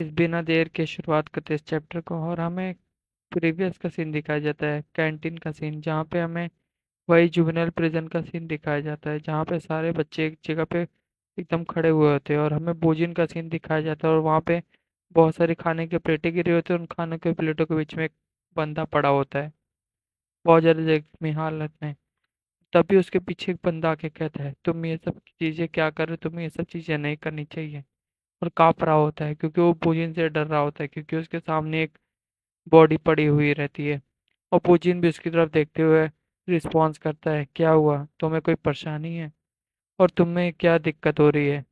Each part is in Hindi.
इस बिना देर के शुरुआत करते इस चैप्टर को, और हमें प्रीवियस का सीन दिखाया जाता है, कैंटीन का सीन, जहाँ पे हमें वही जुवेनाइल प्रिजन का सीन दिखाया जाता है, जहाँ पे सारे बच्चे एक जगह पे एकदम खड़े हुए होते हैं, और हमें भोजन का सीन दिखाया जाता है, और वहाँ पे बहुत सारी खाने के प्लेटें गिरी होती है, उन खाने के प्लेटों के बीच में एक बंदा पड़ा होता है बहुत ज़्यादा जख्मी हालत में। तभी उसके पीछे एक बंदा आके कहता है, तुम ये सब चीज़ें क्या कर रहे हो, तुम्हें ये सब चीज़ें नहीं करनी चाहिए। और काँप रहा होता है क्योंकि वो पूजिन से डर रहा होता है, क्योंकि उसके सामने एक बॉडी पड़ी हुई रहती है। और पूजिन भी उसकी तरफ देखते हुए रिस्पॉन्स करता है, क्या हुआ, तुम्हें कोई परेशानी है और तुम्हें क्या दिक्कत हो रही है।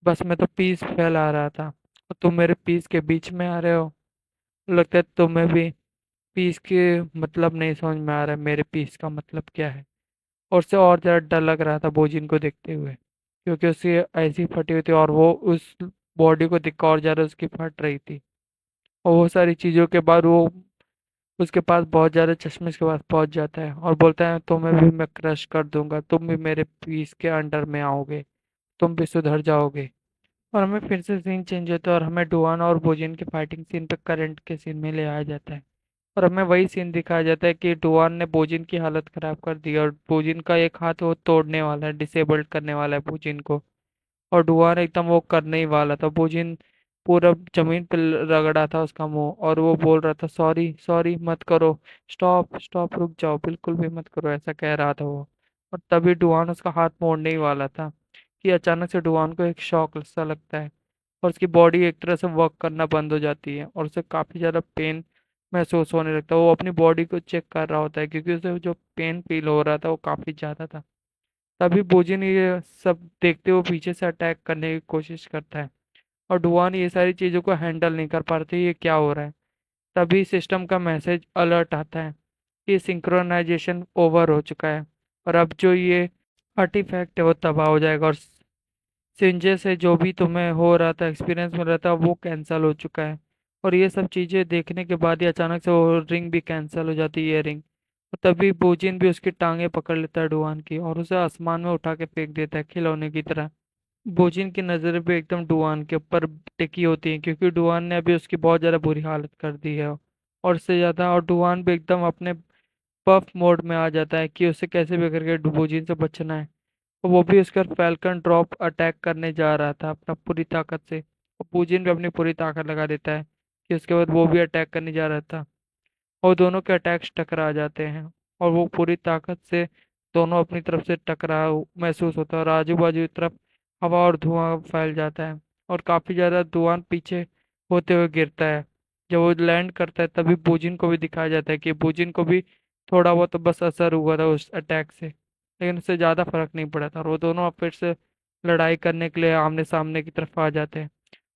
बस मैं तो पीस फैला रहा था और तुम मेरे पीस के बीच में आ रहे हो। लगता है तुम्हें भी पीस के मतलब नहीं समझ में आ रहा है, मेरे पीस का मतलब क्या है। और उससे और ज़्यादा डर लग रहा था बोजिन को देखते हुए, क्योंकि उसकी ऐसी फटी हुई थी और वो उस बॉडी को देख कर और ज़्यादा उसकी फट रही थी। और वो सारी चीज़ों के बाद वो उसके पास बहुत ज़्यादा चश्मिश के पास पहुंच जाता है और बोलता है, तुम्हें भी मैं क्रश कर दूंगा, तुम भी मेरे पीस के अंडर में आओगे, तुम भी सुधर जाओगे। और हमें फिर से सीन चेंज होता है और हमें डुआन और बोजिन के फाइटिंग सीन पे करंट के सीन में ले आया जाता है। और हमें वही सीन दिखाया जाता है कि डुआन ने बोजिन की हालत खराब कर दी और बोजिन का एक हाथ वो तोड़ने वाला है, डिसेबल्ड करने वाला है बोजिन को। और डुआन एकदम वो करने ही वाला था, बोजिन पूरा जमीन पे रगड़ा था उसका मुंह, और वो बोल रहा था, सॉरी सॉरी मत करो, स्टॉप स्टॉप, रुक जाओ, बिल्कुल भी मत करो, ऐसा कह रहा था वो। और तभी डुआन उसका हाथ मोड़ने ही वाला था कि अचानक से डुआन को एक शॉक सा लगता है और उसकी बॉडी एक तरह से वर्क करना बंद हो जाती है और उसे काफ़ी ज़्यादा पेन महसूस होने लगता है। वो अपनी बॉडी को चेक कर रहा होता है क्योंकि उसे जो पेन फील हो रहा था वो काफ़ी ज़्यादा था। तभी बोजिन ये सब देखते हुए पीछे से अटैक करने की कोशिश करता है और डुआन ये सारी चीज़ों को हैंडल नहीं कर पाते, ये क्या हो रहा है। तभी सिस्टम का मैसेज अलर्ट आता है कि सिंक्रोनाइजेशन ओवर हो चुका है और अब जो ये आर्टिफैक्ट है वो तबाह हो जाएगा, और सिंजे से जो भी तुम्हें हो रहा था, एक्सपीरियंस मिल रहा था, वो कैंसिल हो चुका है। और ये सब चीज़ें देखने के बाद ही अचानक से वो रिंग भी कैंसिल हो जाती है, ये रिंग। और तभी बोजिन भी उसकी टांगे पकड़ लेता है डुआन की और उसे आसमान में उठा के फेंक देता है खिलौने की तरह। बोजिन की नज़र भी एकदम डुआन के ऊपर टिकी होती है क्योंकि डुआन ने अभी उसकी बहुत ज़्यादा बुरी हालत कर दी है, और इससे ज़्यादा। और डुआन भी एकदम अपने पफ मोड में आ जाता है कि उसे कैसे भी करके बोजिन से बचना है। और वो भी उसका फैल्कन ड्रॉप अटैक करने जा रहा था अपना पूरी ताकत से, और पूजिन भी अपनी पूरी ताकत लगा देता है कि उसके बाद वो भी अटैक करने जा रहा था। और दोनों के अटैक्स टकरा जाते हैं और वो पूरी ताकत से दोनों अपनी तरफ से टकराव महसूस होता है और आजू बाजू की तरफ हवा और धुआं फैल जाता है और काफी ज्यादा धुआं पीछे होते हुए गिरता है। जब वो लैंड करता है तभी बूजिन को भी दिखाया जाता है कि बूजिन को भी थोड़ा बहुत तो बस असर हुआ था उस अटैक से, लेकिन उससे ज्यादा फर्क नहीं पड़ा था, और वो दोनों अब फिर से लड़ाई करने के लिए आमने सामने की तरफ आ जाते हैं।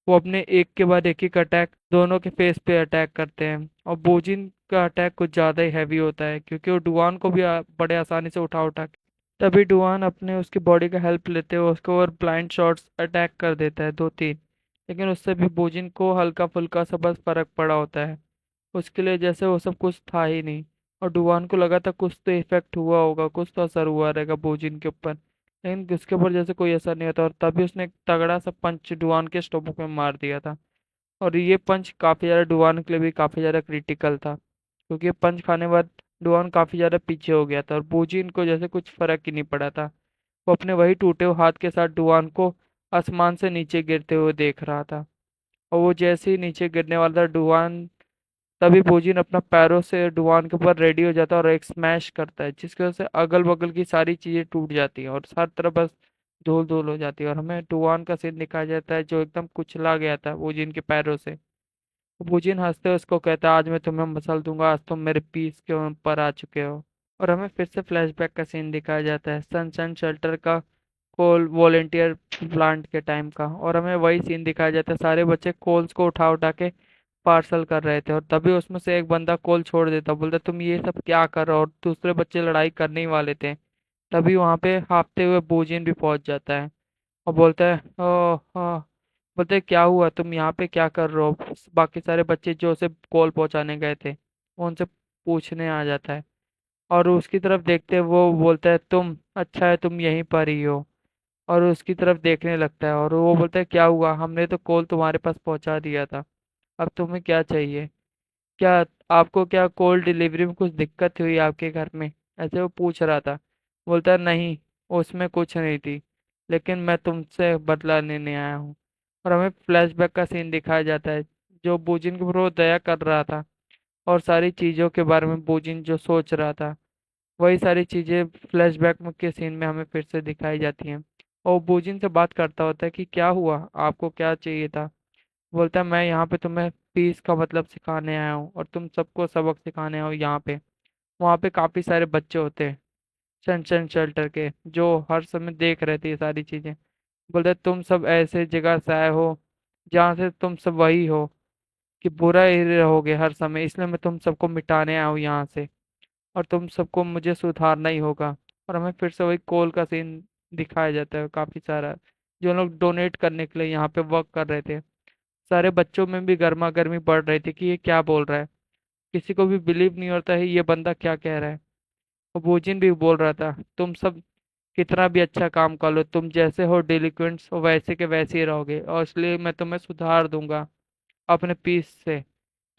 वो अपने एक के बाद एक अटैक दोनों के फेस पे अटैक करते हैं, और बोजिन का अटैक कुछ ज़्यादा ही हैवी होता है क्योंकि वो डुआन को भी बड़े आसानी से उठा उठा के, तभी डुआन अपने उसकी बॉडी का हेल्प लेते हुए उसको और ब्लाइंड शॉट्स अटैक कर देता है दो तीन। लेकिन उससे भी बोजिन को हल्का फुल्का सा बस फर्क पड़ा होता है, उसके लिए जैसे वो सब कुछ था ही नहीं। और डुआन को लगा था कुछ तो इफेक्ट हुआ होगा, कुछ तो असर हुआ रहेगा बोजिन के ऊपर, लेकिन उसके ऊपर जैसे कोई असर नहीं होता। और तभी उसने एक तगड़ा सा पंच डुआन के स्टोमक में मार दिया था, और ये पंच काफी ज्यादा डुआन के लिए भी काफी ज्यादा क्रिटिकल था क्योंकि ये पंच खाने के बाद डुआन काफी ज्यादा पीछे हो गया था और बोजिन को जैसे कुछ फर्क ही नहीं पड़ा था। वो अपने वही टूटे हुए हाथ के साथ डुआन को आसमान से नीचे गिरते हुए देख रहा था। और वो जैसे ही नीचे गिरने वाला था डुआन, तभी बोजिन अपना पैरों से डुआन के ऊपर रेडी हो जाता है और एक स्मैश करता है जिसकी वजह से अगल बगल की सारी चीजें टूट जाती हैं और हर तरफ बस धूल धूल हो जाती है। और हमें डुआन का सीन दिखाया जाता है जो एकदम कुचला गया था बोजिन के पैरों से। बोजिन हंसते हुए उसको कहता है, आज मैं तुम्हें मसल दूंगा, आज तुम मेरे पीस के ऊपर आ चुके हो। और हमें फिर से फ्लैशबैक का सीन दिखाया जाता है सनशाइन शेल्टर का, कोल वॉलेंटियर प्लांट के टाइम का, और हमें वही सीन दिखाया जाता है, सारे बच्चे कोल्स को उठा उठा के पार्सल कर रहे थे और तभी उसमें से एक बंदा कोल छोड़ देता, बोलता तुम ये सब क्या कर रहे हो, और दूसरे बच्चे लड़ाई करने ही वाले थे। तभी वहां पे हाँफते हुए बूजिन भी पहुंच जाता है और बोलता है, ओ हाँ, बोलते हैं, क्या हुआ, तुम यहाँ पे क्या कर रहे हो। बाकी सारे बच्चे जो उसे कॉल पहुंचाने गए थे वो उनसे पूछने आ जाता है, और उसकी तरफ देखते वो बोलता है, तुम अच्छा है तुम यहीं पर ही हो। और उसकी तरफ देखने लगता है और वो बोलता है, क्या हुआ, हमने तो कॉल तुम्हारे पास पहुंचा दिया था। अब तुम्हें क्या चाहिए? क्या आपको क्या कोल्ड डिलीवरी में कुछ दिक्कत हुई आपके घर में? ऐसे वो पूछ रहा था। बोलता नहीं, उसमें कुछ नहीं थी, लेकिन मैं तुमसे बदला लेने आया हूँ। और हमें फ्लैशबैक का सीन दिखाया जाता है, जो बूजिन के ऊपर वो दया कर रहा था, और सारी चीज़ों के बारे में बूजिन जो सोच रहा था, वही सारी चीज़ें फ्लैशबैक में के सीन में हमें फिर से दिखाई जाती हैं। और बूजिन से बात करता होता है कि क्या हुआ, आपको क्या चाहिए था? बोलता है मैं यहाँ पे तुम्हें पीस का मतलब सिखाने आया हूँ, और तुम सबको सबक सिखाने आओ यहाँ पे। वहाँ पे काफी सारे बच्चे होते हैं सनशाइन शेल्टर के, जो हर समय देख रहे थे ये सारी चीजें। बोलते तुम सब ऐसे जगह से आए हो जहाँ से तुम सब वही हो कि बुरा ही रहोगे हर समय, इसलिए मैं तुम सबको मिटाने आया हूँ यहाँ से, और तुम सबको मुझे सुधारना ही होगा। और हमें फिर से वही कोल का सीन दिखाया जाता है काफी सारा, जो लोग डोनेट करने के लिए यहाँ पे वर्क कर रहे थे। सारे बच्चों में भी गर्मा गर्मी बढ़ रही थी कि ये क्या बोल रहा है, किसी को भी बिलीव नहीं होता है ये बंदा क्या कह रहा है। और वोजिन भी बोल रहा था तुम सब कितना भी अच्छा काम कर लो, तुम जैसे हो डिलिक्वेंट्स वैसे के वैसे ही रहोगे, और इसलिए मैं तुम्हें सुधार दूंगा अपने पीस से,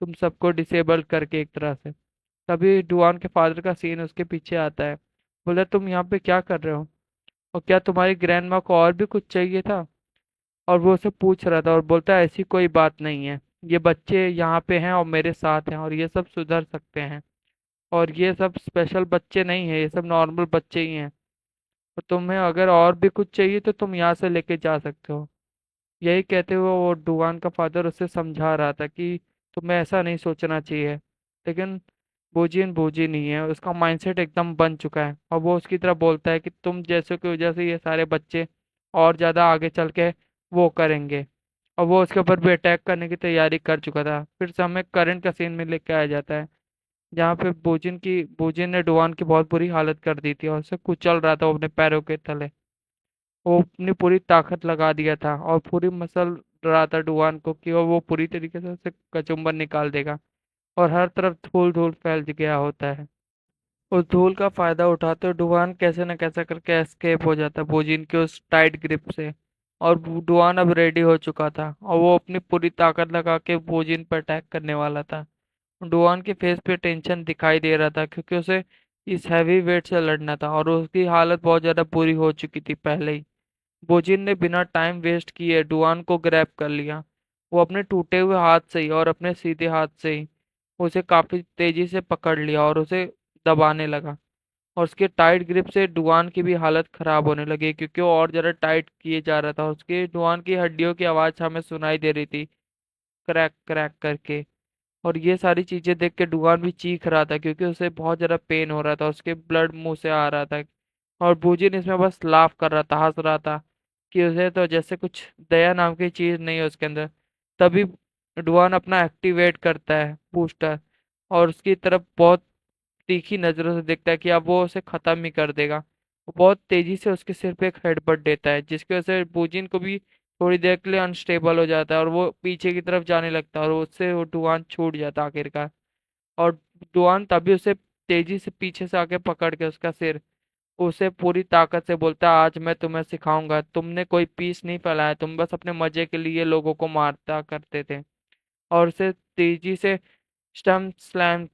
तुम सबको डिसेबल करके एक तरह से। तभी डुआन के फादर का सीन उसके पीछे आता है। बोला तुम यहाँ पे क्या कर रहे हो, और क्या तुम्हारी ग्रैंड माँ को और भी कुछ चाहिए था? और वो उसे पूछ रहा था, और बोलता है ऐसी कोई बात नहीं है, ये बच्चे यहाँ पे हैं और मेरे साथ हैं, और ये सब सुधर सकते हैं, और ये सब स्पेशल बच्चे नहीं हैं, ये सब नॉर्मल बच्चे ही हैं। और तुम्हें अगर और भी कुछ चाहिए तो तुम यहाँ से लेके जा सकते हो। यही कहते हुए वो डुवान का फादर उसे समझा रहा था कि तुम्हें ऐसा नहीं सोचना चाहिए, लेकिन बोजियन बोजी नहीं है, उसका माइंडसेट एकदम बन चुका है, और वो उसकी तरह बोलता है कि तुम जैसे की वजह से ये सारे बच्चे और ज्यादा आगे चल के वो करेंगे। और वो उसके ऊपर भी अटैक करने की तैयारी कर चुका था। फिर से हमें करंट का सीन में लेके आया जाता है, जहाँ पे बोजिन ने डुआन की बहुत बुरी हालत कर दी थी, और उसे कुचल रहा था वो अपने पैरों के तले। वो अपनी पूरी ताकत लगा दिया था और पूरी मसल रहा था डुआन को कि वो पूरी तरीके से उसे कचुम्बर निकाल देगा, और हर तरफ धूल धूल फैल गया होता है। उस धूल का फायदा उठाते हुए डुआन कैसे न कैसे करके एस्केप हो जाता है बोजिन के उस टाइट ग्रिप से। और डुआन अब रेडी हो चुका था, और वो अपनी पूरी ताकत लगा के बोजिन पर अटैक करने वाला था। डुआन के फेस पे टेंशन दिखाई दे रहा था, क्योंकि उसे इस हैवी वेट से लड़ना था, और उसकी हालत बहुत ज्यादा बुरी हो चुकी थी पहले ही। बोजिन ने बिना टाइम वेस्ट किए डुआन को ग्रैब कर लिया। वो अपने टूटे हुए हाथ से ही और अपने सीधे हाथ से ही उसे काफी तेजी से पकड़ लिया और उसे दबाने लगा। और उसके टाइट ग्रिप से डुआन की भी हालत खराब होने लगी, क्योंकि वो और ज्यादा टाइट किए जा रहा था। उसके डुआन की हड्डियों की आवाज हमें सुनाई दे रही थी, क्रैक क्रैक करके। और ये सारी चीजें देख के डुआन भी चीख रहा था, क्योंकि उसे बहुत ज्यादा पेन हो रहा था, उसके ब्लड मुंह से आ रहा था। और बूजिन इसमें बस लाफ कर रहा था, हंस रहा था कि उसे तो जैसे कुछ दया नाम की चीज नहीं है उसके अंदर। तभी डुआन अपना एक्टिवेट करता है बूस्टर, और उसकी तरफ बहुत तीखी नजरों से देखता है कि अब वो उसे खत्म ही कर देगा। वो बहुत तेजी से उसके सिर पे एक हेडबट देता है, जिसकी वजह से बूजिन को भी थोड़ी देर के लिए अनस्टेबल हो जाता है, और वो पीछे की तरफ जाने लगता है, और उससे वो डुआन छूट जाता है आखिरकार। और डुआन तभी उसे तेजी से पीछे से आके पकड़ के उसका सिर, उसे पूरी ताकत से बोलता है आज मैं तुम्हें सिखाऊंगा, तुमने कोई पीस नहीं फैलाया, तुम बस अपने मजे के लिए लोगों को मारता करते थे। और उसे तेजी से स्टम्प स्लैम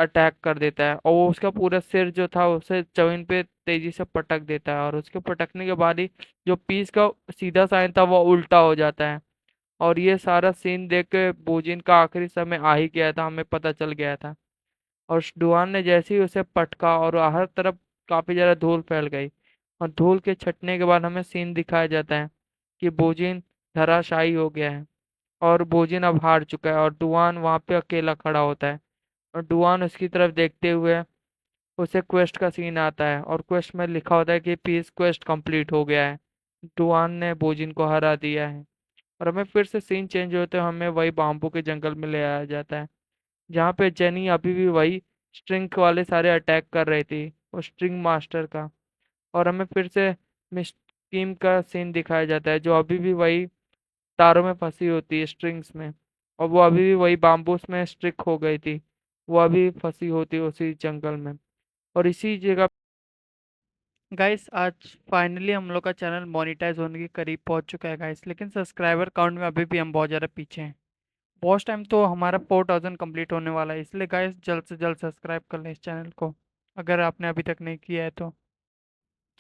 अटैक कर देता है, और वो उसका पूरा सिर जो था उसे जमीन पे तेजी से पटक देता है, और उसके पटकने के बाद ही जो पीस का सीधा साइन था वो उल्टा हो जाता है। और ये सारा सीन देख के बोजिन का आखिरी समय आ ही गया था, हमें पता चल गया था। और डुआन ने जैसे ही उसे पटका, और हर तरफ काफी ज्यादा धूल फैल गई, और धूल के छटने के बाद हमें सीन दिखाया जाता है कि बोजिन धराशायी हो गया है, और बोजिन अब हार चुका है, और डुआन वहां पे अकेला खड़ा होता है। और डुआन उसकी तरफ देखते हुए, उसे क्वेस्ट का सीन आता है, और क्वेस्ट में लिखा होता है कि पीस क्वेस्ट कंप्लीट हो गया है, डुआन ने बोजिन को हरा दिया है। और हमें फिर से सीन चेंज होते हुए हमें वही बाम्बू के जंगल में ले आया जाता है, जहाँ पे जेनी अभी भी वही स्ट्रिंग वाले सारे अटैक कर रही थी, वो स्ट्रिंग मास्टर का। और हमें फिर से मिस कीम का सीन दिखाया जाता है, जो अभी भी वही तारों में फंसी होती है, स्ट्रिंग्स में। और वो अभी भी वही बाम्बूस में स्ट्रिक हो गई थी, वो अभी फंसी होती उसी जंगल में। और इसी जगह गाइस आज फाइनली हम लोग का चैनल मोनेटाइज होने के करीब पहुंच चुका है गाइस, लेकिन सब्सक्राइबर काउंट में अभी भी हम बहुत ज़्यादा पीछे हैं। वॉच टाइम तो हमारा 4000 कंप्लीट होने वाला है, इसलिए गाइस जल्द से जल्द सब्सक्राइब कर लें इस चैनल को, अगर आपने अभी तक नहीं किया है तो।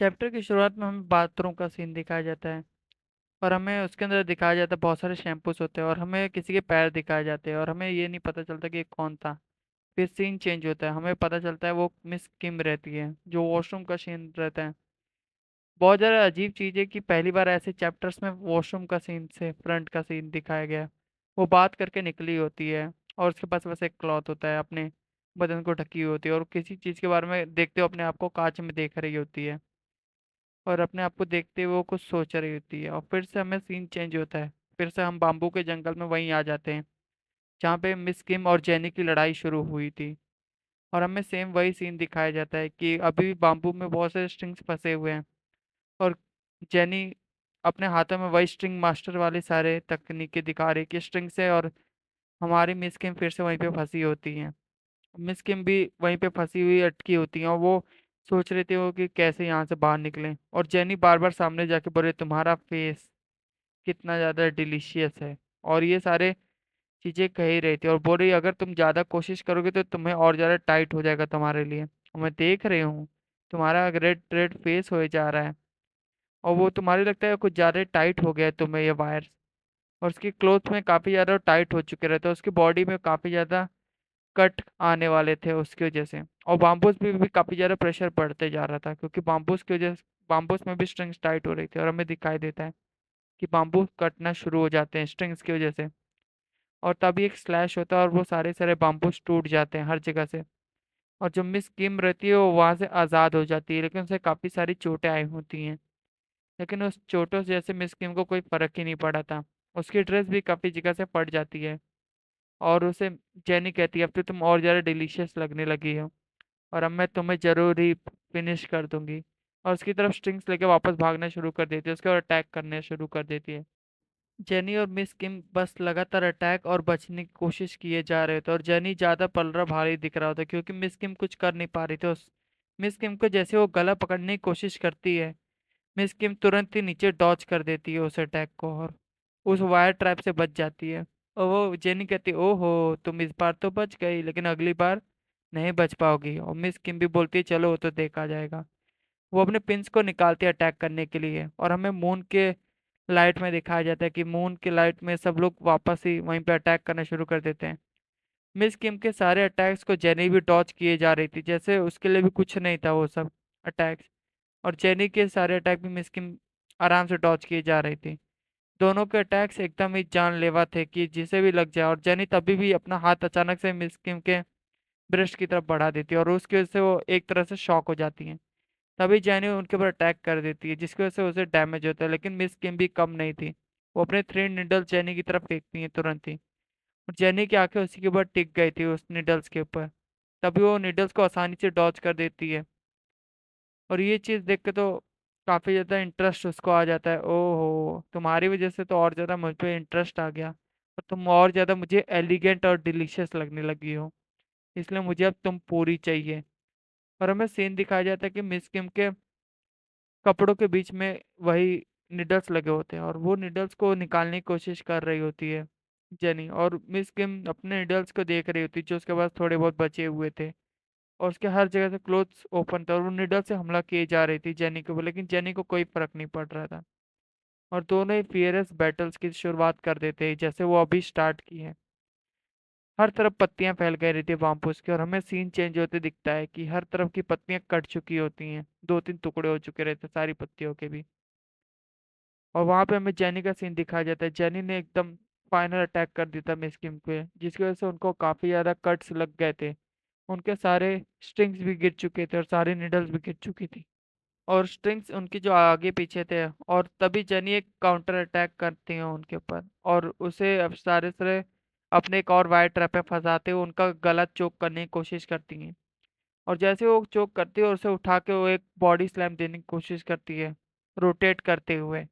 चैप्टर की शुरुआत में हमें बाथरूम का सीन दिखाया जाता है, और हमें उसके अंदर दिखाया जाता है बहुत सारे शैम्पूस होते हैं, और हमें किसी के पैर दिखाए जाते हैं, और हमें ये नहीं पता चलता कि ये कौन था। फिर सीन चेंज होता है, हमें पता चलता है वो मिस किम रहती है, जो वॉशरूम का सीन रहता है। बहुत ज़्यादा अजीब चीज़ है कि पहली बार ऐसे चैप्टर्स में वॉशरूम का सीन से फ्रंट का सीन दिखाया गया है। वो बात करके निकली होती है, और उसके पास बस एक क्लॉथ होता है, अपने बदन को ढकी हुई होती है, और किसी चीज़ के बारे में देखते हो अपने आप को कांच में देख रही होती है, और अपने आप को देखते हुए वो कुछ सोच रही होती है। और फिर से हमें सीन चेंज होता है, फिर से हम बाम्बू के जंगल में वहीं आ जाते हैं जहाँ पे मिस किम और जेनी की लड़ाई शुरू हुई थी। और हमें सेम वही सीन दिखाया जाता है कि अभी भी बाम्बू में बहुत सारे स्ट्रिंग्स फंसे हुए हैं, और जेनी अपने हाथों में वही स्ट्रिंग मास्टर वाले सारे तकनीकें दिखा रही कि स्ट्रिंग से, और हमारी मिस किम फिर से वहीं पे फंसी होती हैं। मिस किम भी वहीं पे फंसी हुई अटकी होती हैं, और वो सोच रहे थे वो कि कैसे यहाँ से बाहर निकलें, और जेनी बार बार सामने जाके बोले तुम्हारा फेस कितना ज़्यादा डिलीशियस है, और ये सारे चीज़ें कह ही रही थी, और बोल रही अगर तुम ज़्यादा कोशिश करोगे तो तुम्हें और ज़्यादा टाइट हो जाएगा तुम्हारे लिए, और मैं देख रही हूँ तुम्हारा रेड रेड फेस हो जा रहा है, और वो तुम्हारे लगता है कुछ ज़्यादा टाइट हो गया है तुम्हें ये वायर। और उसकी क्लोथ में काफ़ी ज़्यादा टाइट हो चुके रहते, उसकी बॉडी में काफ़ी ज़्यादा कट आने वाले थे उसकी वजह से। और बाम्बूस भी काफ़ी ज़्यादा प्रेशर पड़ते जा रहा था, क्योंकि बाम्बूस की वजह बाम्बूस में भी स्ट्रिंग्स टाइट हो रही थी, और हमें दिखाई देता है कि बाम्बू कटना शुरू हो जाते हैं स्ट्रिंग्स की वजह से। और तभी एक स्लैश होता है, और वो सारे सारे बाम्बूस टूट जाते हैं हर जगह से, और जो मिस किम रहती है वो वहाँ से आज़ाद हो जाती है, लेकिन उसे काफ़ी सारी चोटें आई होती हैं। लेकिन उस चोटों से जैसे मिस किम को कोई फर्क ही नहीं पड़ा था। उसकी ड्रेस भी काफ़ी जगह से फट जाती है, और उसे जेनी कहती है अब तो तुम और ज़्यादा डिलीशियस लगने लगी हो, और अब मैं तुम्हें जरूर ही फिनिश कर दूंगी। और उसकी तरफ स्ट्रिंग्स लेके वापस भागना शुरू कर देती है, उसके और अटैक करने शुरू कर देती है। जेनी और मिस किम बस लगातार अटैक और बचने की कोशिश किए जा रहे थे, और जेनी ज़्यादा पलरा भारी दिख रहा था, क्योंकि मिस किम कुछ कर नहीं पा रही थी। उस मिस किम को जैसे वो गला पकड़ने की कोशिश करती है, मिस किम तुरंत ही नीचे डॉच कर देती है उस अटैक को, और उस वायर ट्रैप से बच जाती है। और वो जेनी कहती है ओहो तुम इस बार तो बच गई, लेकिन अगली बार नहीं बच पाओगी। और मिस किम भी बोलती है चलो वो तो देखा जाएगा। वो अपने पिंस को निकालती है अटैक करने के लिए, और हमें मून के लाइट में दिखाया जाता है कि मून के लाइट में सब लोग वापस ही वहीं पे अटैक करना शुरू कर देते हैं। मिस किम के सारे अटैक्स को जेनी भी डॉच किए जा रही थी, जैसे उसके लिए भी कुछ नहीं था वो सब अटैक्स। और जेनी के सारे अटैक भी मिस किम आराम से डॉच किए जा रही थी। दोनों के अटैक्स एकदम ही जानलेवा थे कि जिसे भी लग जाए, और जेनी तभी भी अपना हाथ अचानक से मिस किम के ब्रेस्ट की तरफ बढ़ा देती है, और उसकी वजह से वो एक तरह से शॉक हो जाती हैं। तभी जेनी उनके ऊपर अटैक कर देती है, जिसकी वजह से उसे डैमेज होता है, लेकिन मिस किम भी कम नहीं थी। वो अपने 3 निडल जेनी की तरफ फेंकती है तुरंत ही, और जेनी की आंखें उसी के ऊपर टिक गई थी उस निडल्स के ऊपर। तभी वो निडल्स को आसानी से डॉच कर देती है, और ये चीज़ देख के तो काफ़ी ज़्यादा इंटरेस्ट उसको आ जाता है। ओहो तुम्हारी वजह से तो और ज़्यादा मुझ पे इंटरेस्ट आ गया, और तुम और ज़्यादा मुझे एलिगेंट और डिलीशियस लगने लगी हो, इसलिए मुझे अब तुम पूरी चाहिए। और हमें सीन दिखाया जाता है कि मिस किम के कपड़ों के बीच में वही निडल्स लगे होते हैं, और वो निडल्स को निकालने की कोशिश कर रही होती है जेनी, और मिस किम अपने निडल्स को देख रही होती है जो उसके पास थोड़े बहुत बचे हुए थे, और उसके हर जगह से क्लोथ्स ओपन था, और वो निडल से हमला किए जा रही थी जेनी को, लेकिन जेनी को कोई फर्क नहीं पड़ रहा था। और दोनों ही फियरस बैटल्स की शुरुआत कर देते हैं जैसे वो अभी स्टार्ट की है। हर तरफ पत्तियां फैल गई रहती है बाम्बूस की, और हमें सीन चेंज होते दिखता है कि हर तरफ की पत्तियां कट चुकी होती हैं, 2-3 टुकड़े हो चुके रहते हैं सारी पत्तियों के भी। और वहां पे हमें जेनी का सीन दिखाया जाता है, जेनी ने एकदम फाइनल अटैक कर दिया था मिस किम पे, जिसकी वजह से उनको काफी ज्यादा कट्स लग गए थे। उनके सारे स्ट्रिंग्स भी गिर चुके थे, और सारी निडल्स भी गिर चुकी थी, और स्ट्रिंग्स उनकी जो आगे पीछे थे। और तभी जेनी एक काउंटर अटैक करती हैं उनके ऊपर, और उसे अब सारे सारे अपने एक और वायर ट्रैप में फंसाते हुए उनका गला चोक करने की कोशिश करती हैं। और जैसे वो चोक करती है, उसे उठा के वो एक बॉडी स्लैम देने की कोशिश करती है, रोटेट करते हुए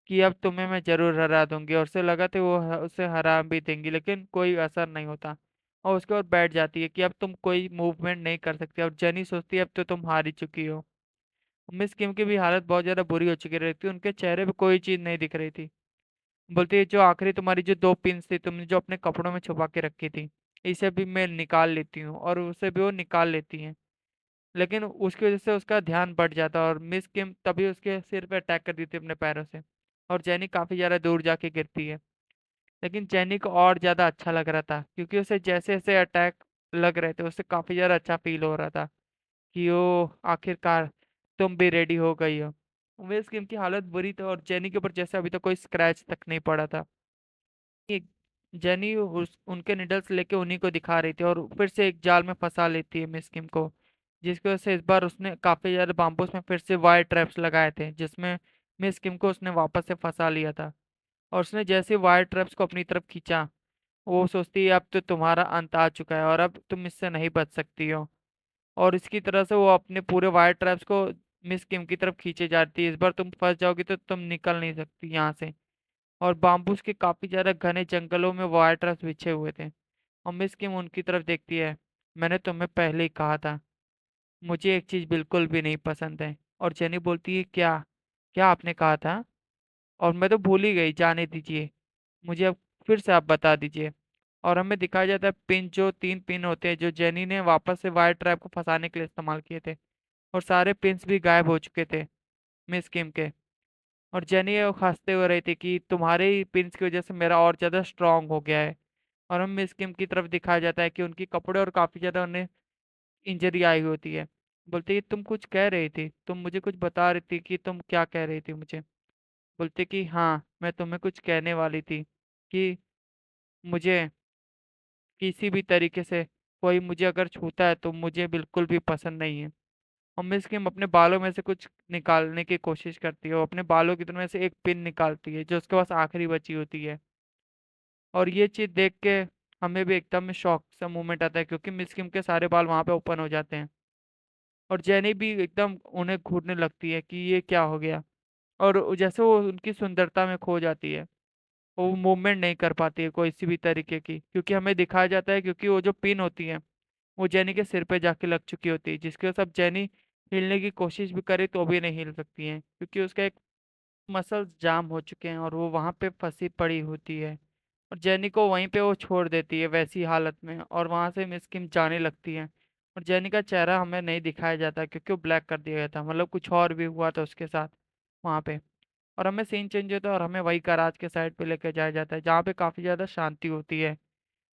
कि अब तुम्हें मैं जरूर हरा दूंगी। और उसे लगा था वो उसे हरा भी देंगी, लेकिन कोई असर नहीं होता, और उसके बाद बैठ जाती है कि अब तुम कोई मूवमेंट नहीं कर सकती। अब जेनी सोचती है अब तो तुम हार ही चुकी हो। मिस किम की भी हालत बहुत ज्यादा बुरी हो चुकी रहती है, उनके चेहरे पे कोई चीज नहीं दिख रही थी। बोलती है जो आखिरी तुम्हारी जो दो पिन्स थी तुमने जो अपने कपड़ों में छुपा के रखी थी, इसे भी मैं निकाल लेती हूँ, और उसे भी वो निकाल लेती है। लेकिन उसकी वजह से उसका ध्यान बढ़ जाता है और मिस किम तभी उसके सिर पे अटैक कर देती है अपने पैरों से, और जेनी काफी ज्यादा दूर जाके गिरती है। लेकिन जेनी को और ज्यादा अच्छा लग रहा था, क्योंकि उसे जैसे जैसे अटैक लग रहे थे उससे काफी ज्यादा अच्छा फील हो रहा था कि ओ आखिरकार तुम भी रेडी हो गई हो। मिस किम की हालत बुरी थी, और जेनी के ऊपर जैसे अभी तक कोई स्क्रैच तक नहीं पड़ा था। एक जेनी उनके निडल्स लेके उन्हीं को दिखा रही थी, और फिर से एक जाल में फंसा लेती है मिस किम को, जिसकी वजह से इस बार उसने काफी ज्यादा बाम्बूस में फिर से वायर ट्रैप्स लगाए थे, जिसमें मिस किम को उसने वापस से फंसा लिया था। और उसने जैसे वायर ट्रैप्स को अपनी तरफ खींचा, वो सोचती है अब तो तुम्हारा अंत आ चुका है और अब तुम इससे नहीं बच सकती हो। और इसकी तरह से वो अपने पूरे वायर ट्रैप्स को मिस किम की तरफ खींचे जाती है। इस बार तुम फंस जाओगी तो तुम निकल नहीं सकती यहाँ से। और बाम्बूस के काफी ज्यादा घने जंगलों में वायर ट्रैप्स बिछे हुए थे, और मिस किम उनकी तरफ देखती है। मैंने तुम्हें पहले ही कहा था, मुझे एक चीज बिल्कुल भी नहीं पसंद है। और जेनी बोलती है क्या? क्या आपने कहा था? और मैं तो भूल ही गई, जाने दीजिए, मुझे अब फिर से आप बता दीजिए। और हमें दिखाया जाता है पिन, जो तीन पिन होते हैं जो जेनी ने वापस से वायर ट्रैप को फंसाने के लिए इस्तेमाल किए थे, और सारे पिन्स भी गायब हो चुके थे मिस किम के। और जेनी ये हंसते हुए रही थी कि तुम्हारे ही पिन्स की वजह से मेरा और ज्यादा स्ट्रांग हो गया है। और हम मिस किम की तरफ दिखाया जाता है कि उनके कपड़े और काफी ज्यादा उन्हें इंजरी आई होती है। बोलते कि तुम कुछ कह रही थी, तुम मुझे कुछ बता रही थी, कि तुम क्या कह रही थी मुझे? बोलते कि हाँ, मैं तुम्हें कुछ कहने वाली थी कि मुझे किसी भी तरीके से कोई मुझे अगर छूता है तो मुझे बिल्कुल भी पसंद नहीं है। और मिस किम अपने बालों में से कुछ निकालने की कोशिश करती है, वो अपने बालों की तरफ में से एक पिन निकालती है जो उसके पास आखिरी बची होती है। और ये चीज देख के हमें भी एकदम शॉक सा मोमेंट आता है, क्योंकि मिस किम के सारे बाल वहां पे ओपन हो जाते हैं। और जेनी भी एकदम उन्हें घूरने लगती है कि ये क्या हो गया। और जैसे वो उनकी सुंदरता में खो जाती है, वो मूवमेंट नहीं कर पाती है कोई सी भी तरीके की, क्योंकि हमें दिखाया जाता है क्योंकि वो जो पिन होती है वो जेनी के सिर पे जाके लग चुकी होती है, जिसके वजह से अब जेनी हिलने की कोशिश भी करे तो भी नहीं हिल सकती है, क्योंकि उसका एक मसल्स जाम हो चुके हैं और वो वहां पे फंसी पड़ी होती है। और जेनी को वहीं पे वो छोड़ देती है वैसी हालत में, और वहां से मिस किम जाने लगती है। और जेनी का चेहरा हमें नहीं दिखाया जाता क्योंकि वो ब्लैक कर दिया गया था, मतलब कुछ और भी हुआ था उसके साथ वहां पे। और हमें सीन चेंज होता है और हमें वही गैराज के साइड पे लेके जाया जाता है जहाँ पे काफी ज्यादा शांति होती है,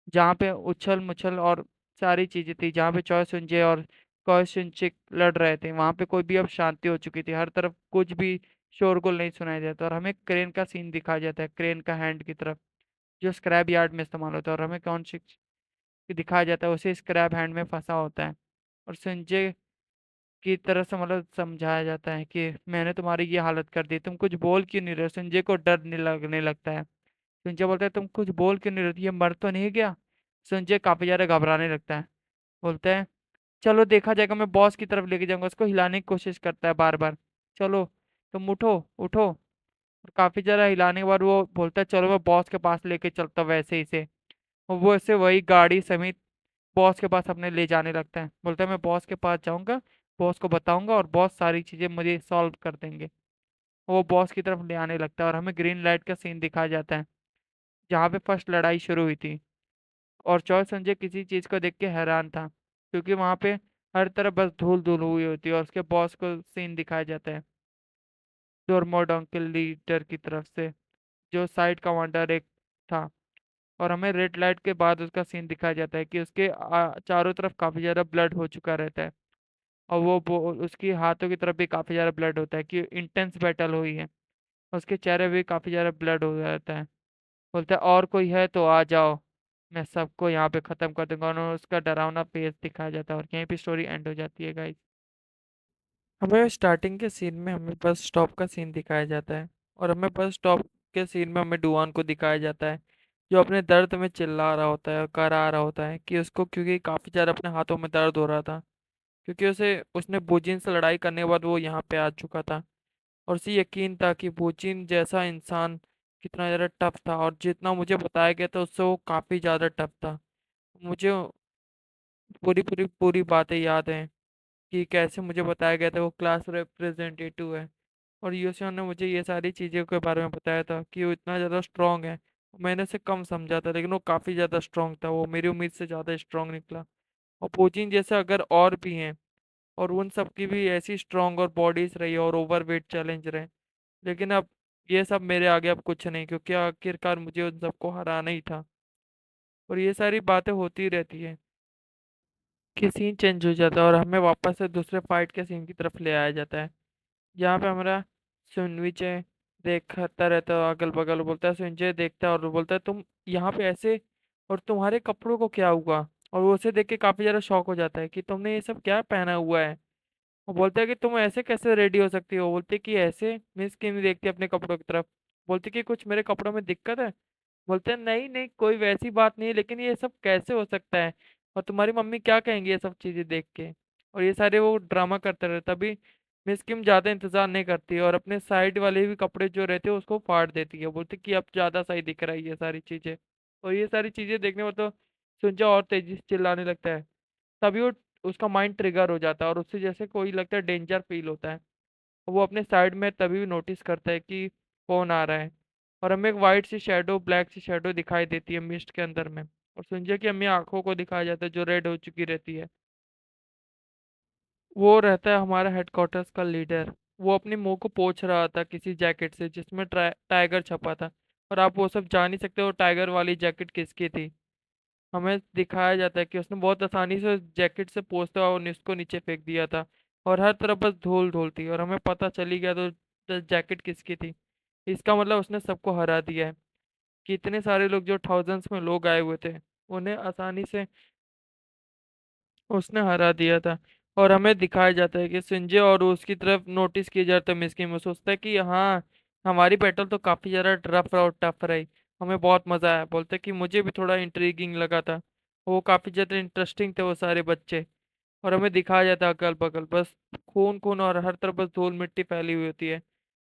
जहाँ पे उछल मुछल और सारी चीजें थी, जहाँ पे चॉय सुनजे और कॉय सुनचिक लड़ रहे थे, वहां पे कोई भी अब शांति हो चुकी थी, हर तरफ कुछ भी शोरगुल नहीं सुनाई देता। और हमें क्रेन का सीन दिखाया जाता है, क्रेन का हैंड की तरफ जो स्क्रैप यार्ड में इस्तेमाल होता है, और हमें कौन सी दिखाया जाता है उसे स्क्रैप हैंड में फंसा होता है। और संजय की तरह से मतलब समझाया जाता है कि मैंने तुम्हारी ये हालत कर दी, तुम कुछ बोल क्यों नहीं रहे? संजय को डर नहीं लगने लगता है। संजय बोलता है तुम कुछ बोल क्यों नहीं रहे, ये मर तो नहीं गया? संजय काफी ज्यादा घबराने लगता है, बोलता है चलो देखा जाएगा, मैं बॉस की तरफ लेके जाऊंगा। उसको हिलाने की कोशिश करता है बार बार, चलो तुम उठो उठो। और काफी ज्यादा हिलाने के बाद वो बोलता है चलो मैं बॉस के पास लेके चलता हूँ वैसे ही से। और वो ऐसे वही गाड़ी समेत बॉस के पास अपने ले जाने लगता है, बोलता है मैं बॉस के पास जाऊंगा, बॉस को बताऊंगा और बॉस सारी चीजें मुझे सॉल्व कर देंगे। वो बॉस की तरफ ले आने लगता है और हमें ग्रीन लाइट का सीन दिखाया जाता है जहाँ पे फर्स्ट लड़ाई शुरू हुई थी। और चौल संजय किसी चीज को देख के हैरान था, क्योंकि वहां पे हर तरफ बस धूल धूल हुई होती है, और उसके बॉस को सीन दिखाया जाता है डोरमोडोंग के लीडर की तरफ से, जो साइड कमांडर एक था। और हमें रेड लाइट के बाद उसका सीन दिखाया जाता है कि उसके चारों तरफ काफी ज्यादा ब्लड हो चुका रहता है, और उसकी हाथों की तरफ भी काफी ज्यादा ब्लड होता है कि इंटेंस बैटल हुई है। उसके चेहरे भी काफी ज्यादा ब्लड हो जाता है। बोलता है और कोई है तो आ जाओ, मैं सबको यहाँ पे खत्म कर दूंगा। और उसका डरावना फेस दिखाया जाता है, और यहीं पे स्टोरी एंड हो जाती है गाइस। हमें स्टार्टिंग के सीन में हमें बस स्टॉप का सीन दिखाया जाता है, और हमें बस स्टॉप के सीन में हमें डुआन को दिखाया जाता है जो अपने दर्द में चिल्ला रहा होता है और करा रहा होता है कि उसको, क्योंकि काफी ज्यादा अपने हाथों में दर्द हो रहा था, क्योंकि उसे उसने बूजिन से लड़ाई करने के बाद वो यहाँ पे आ चुका था। और उसे यकीन था कि बूजिन जैसा इंसान कितना ज्यादा टफ था, और जितना मुझे बताया गया था उससे वो काफी ज्यादा टफ था। मुझे पूरी पूरी पूरी बातें याद हैं कि कैसे मुझे बताया गया था वो क्लास रिप्रेजेंटेटिव है, और यूएसए ने मुझे ये सारी चीज़ों के बारे में बताया था कि वो इतना ज़्यादा स्ट्रांग है। मैंने उसे कम समझा था, लेकिन वो काफ़ी ज़्यादा स्ट्रांग था, वो मेरी उम्मीद से ज़्यादा स्ट्रांग निकला। और पोजीन जैसे अगर और भी हैं, और उन सब की भी ऐसी स्ट्रांग और बॉडीज रही और ओवरवेट चैलेंज रहे, लेकिन अब ये सब मेरे आगे अब कुछ नहीं, क्योंकि आखिरकार मुझे उन सबको हराना ही था। और ये सारी बातें होती रहती है कि सीन चेंज हो जाता है और हमें वापस से दूसरे फाइट के सीन की तरफ ले आया जाता है, जहाँ पे हमारा सुनविजय देखता रहता है अगल बगल, बोलता है, संजय देखता है और बोलता है, तुम यहाँ पे ऐसे, और तुम्हारे कपड़ों को क्या हुआ? और वो उसे देख के काफी ज्यादा शॉक हो जाता है कि तुमने ये सब क्या पहना हुआ है। वो बोलता है कि तुम ऐसे कैसे रेडी हो सकती हो? बोलते कि ऐसे, मिस क्यों नहीं देखती अपने कपड़ों की तरफ? बोलती कि कुछ मेरे कपड़ों में दिक्कत है? बोलते हैं नहीं नहीं, कोई वैसी बात नहीं है, लेकिन ये सब कैसे हो सकता है? और तुम्हारी मम्मी क्या कहेंगी ये सब चीजें देख के? और ये सारे वो ड्रामा करते रहते, तभी मिस किम ज्यादा इंतजार नहीं करती और अपने साइड वाले भी कपड़े जो रहते हैं उसको फाड़ देती है। बोलती कि अब ज्यादा सही दिख रहा है ये सारी चीजें। और ये सारी चीजें देखने में तो सुनजा और तेजी से चिल्लाने लगता है। तभी वो, उसका माइंड ट्रिगर हो जाता है और उससे जैसे कोई लगता है डेंजर फील होता है। वो अपने साइड में तभी नोटिस करता है कि कौन आ रहा है। और हमें एक वाइट सी शेडो, ब्लैक सी शेडो दिखाई देती है मिस्ट के अंदर में, और संजय की अम्मी आंखों को दिखाया जाता है जो रेड हो चुकी रहती है। वो रहता है हमारा हेडक्वार्टर्स का लीडर। वो अपने मुंह को पोंछ रहा था किसी जैकेट से जिसमें टाइगर छपा था। और आप वो सब जान ही सकते हो टाइगर वाली जैकेट किसकी थी। हमें दिखाया जाता है कि उसने बहुत आसानी से उस जैकेट से पोंछता हुआ उसको नीचे फेंक दिया था, और हर तरफ बस धूल धूल थी, और हमें पता चली गया तो जैकेट किसकी थी। इसका मतलब उसने सबको हरा दिया है। कि इतने सारे लोग, जो थाउजेंड्स में लोग आए हुए थे, उन्हें आसानी से उसने हरा दिया था। और हमें दिखाया जाता है कि संजय और उसकी तरफ नोटिस किया जाता है मिस्की में, सोचता है कि हाँ, हमारी बैटल तो काफी ज्यादा रफ और टफ रही, हमें बहुत मजा आया। बोलते हैं कि मुझे भी थोड़ा इंट्रीगिंग लगा था, वो काफी ज्यादा इंटरेस्टिंग थे वो सारे बच्चे। और हमें दिखाया जाता है अगल बगल बस खून खून, और हर तरफ बस धूल मिट्टी फैली हुई होती है।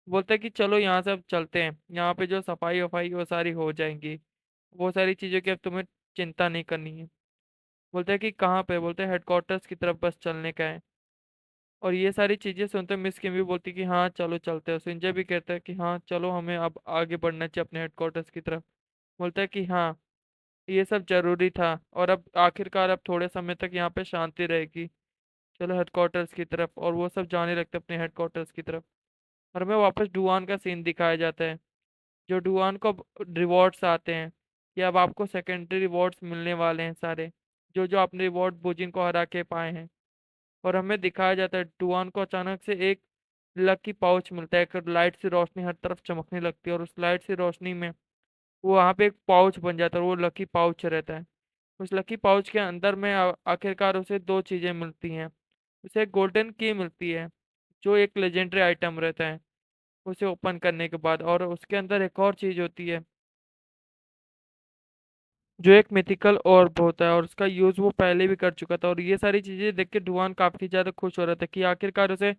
बोलते हैं कि चलो यहाँ से अब चलते हैं, यहाँ पे जो सफाई वफाई वो सारी हो जाएंगी, वो सारी चीजों की अब तुम्हें चिंता नहीं करनी है। बोलते हैं कि कहाँ पे? बोलते हैं हेडक्वार्टर्स की तरफ बस चलने का है। और ये सारी चीजें सुनते मिस किम भी बोलती कि हाँ चलो चलते हैं। संजय भी कहता है कि हाँ चलो, हमें अब आगे बढ़ना चाहिए अपने हेडक्वार्टर्स की तरफ। बोलता है कि हाँ, ये सब जरूरी था, और अब आखिरकार अब थोड़े समय तक यहाँ पे शांति रहेगी, चलो हेडक्वार्टर्स की तरफ। और वो सब जाने लगते हैं अपने हेडक्वार्टर्स की तरफ। और हमें वापस डुआन का सीन दिखाया जाता है, जो डुआन को रिवॉर्ड्स आते हैं कि अब आपको सेकेंडरी रिवॉर्ड्स मिलने वाले हैं सारे, जो जो आपने रिवॉर्ड बुजिन को हरा के पाए हैं। और हमें दिखाया जाता है डुआन को अचानक से एक लकी पाउच मिलता है, एक लाइट सी रोशनी हर तरफ चमकने लगती है, और उस लाइट सी रोशनी में वो वहाँ पे एक पाउच बन जाता है, और वो लकी पाउच रहता है। उस लकी पाउच के अंदर में आखिरकार उसे दो चीजें मिलती हैं। उसे एक गोल्डन की मिलती है, जो एक लेजेंडरी आइटम रहता है उसे ओपन करने के बाद, और उसके अंदर एक और चीज होती है जो एक मिथिकल ऑर्ब होता है, और उसका यूज वो पहले भी कर चुका था। और ये सारी चीजें देख के डुआन काफी ज्यादा खुश हो रहा था कि आखिरकार उसे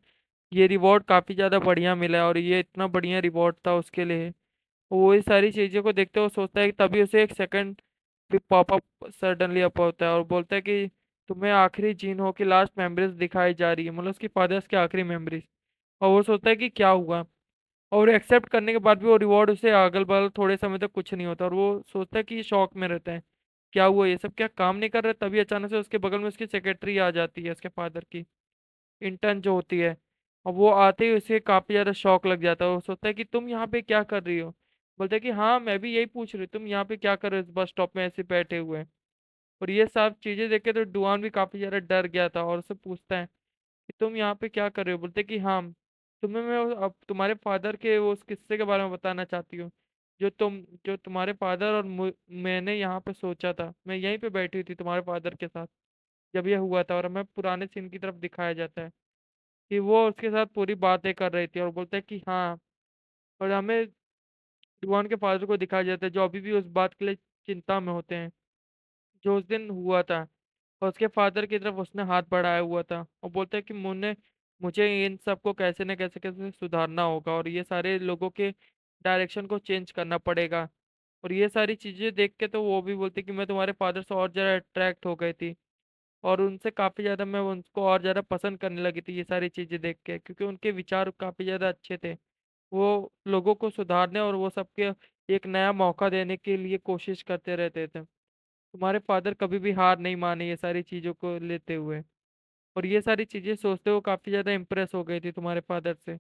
ये रिवॉर्ड काफी ज्यादा बढ़िया मिला है, और ये इतना बढ़िया रिवॉर्ड था उसके लिए। वो ये सारी चीजों को देखते हुए सोचता है कि तभी उसे एक सेकंड पॉपअप सडनली अप होता है, और बोलता है कि तुम्हें आखिरी जीन हो की लास्ट मेमोरीज दिखाई जा रही है, मतलब उसकी फादर्स की आखिरी मेमोरीज। और वो सोचता है कि क्या हुआ, और एक्सेप्ट करने के बाद भी वो रिवॉर्ड उसे अगल बगल थोड़े समय तक कुछ नहीं होता, और वो सोचता है कि शॉक में रहता है, क्या हुआ, ये सब क्या काम नहीं कर रहा? तभी अचानक से उसके बगल में उसकी सेक्रेटरी आ जाती है, उसके फादर की इंटर्न जो होती है। और वो आते ही उसे काफी ज्यादा शौक लग जाता है, वो सोचता है कि तुम यहाँ पे क्या कर रही हो? बोलते है कि हाँ, मैं भी यही पूछ रही हूँ, तुम यहाँ पे क्या कर रहे हो इस बस स्टॉप में ऐसे बैठे हुए हैं? और ये सब चीजें देख के तो डुआन भी काफी ज्यादा डर गया था, और उससे पूछता है कि तुम यहाँ पे क्या कर रहे हो? बोलते कि हाँ, तुम्हें मैं अब तुम्हारे फादर के उस किस्से के बारे में बताना चाहती हूँ, जो तुम्हारे फादर और मैंने यहाँ पे सोचा था। मैं यहीं पे बैठी हुई थी तुम्हारे फादर के साथ जब यह हुआ था। और हमें पुराने सीन की तरफ दिखाया जाता है कि वो उसके साथ पूरी बातें कर रही थी, और बोलते हैं कि हाँ। और हमें जुआन के फादर को दिखाया जाता है जो अभी भी उस बात के लिए चिंता में होते हैं जो उस दिन हुआ था। और उसके फादर की तरफ उसने हाथ बढ़ाया हुआ था, और बोलते हैं कि मुझे इन सबको कैसे न कैसे कैसे सुधारना होगा, और ये सारे लोगों के डायरेक्शन को चेंज करना पड़ेगा। और ये सारी चीजें देख के तो वो भी बोलते कि मैं तुम्हारे फादर से और ज्यादा अट्रैक्ट हो गई थी, और उनसे काफ़ी ज़्यादा मैं उनको और ज़्यादा पसंद करने लगी थी ये सारी चीज़ें देख के, क्योंकि उनके विचार काफ़ी ज़्यादा अच्छे थे। वो लोगों को सुधारने और वो सबके एक नया मौका देने के लिए कोशिश करते रहते थे। तुम्हारे फादर कभी भी हार नहीं माने ये सारी चीज़ों को लेते हुए, और ये सारी चीज़ें सोचते हुए काफ़ी ज़्यादा इम्प्रेस हो गई थी तुम्हारे फादर से।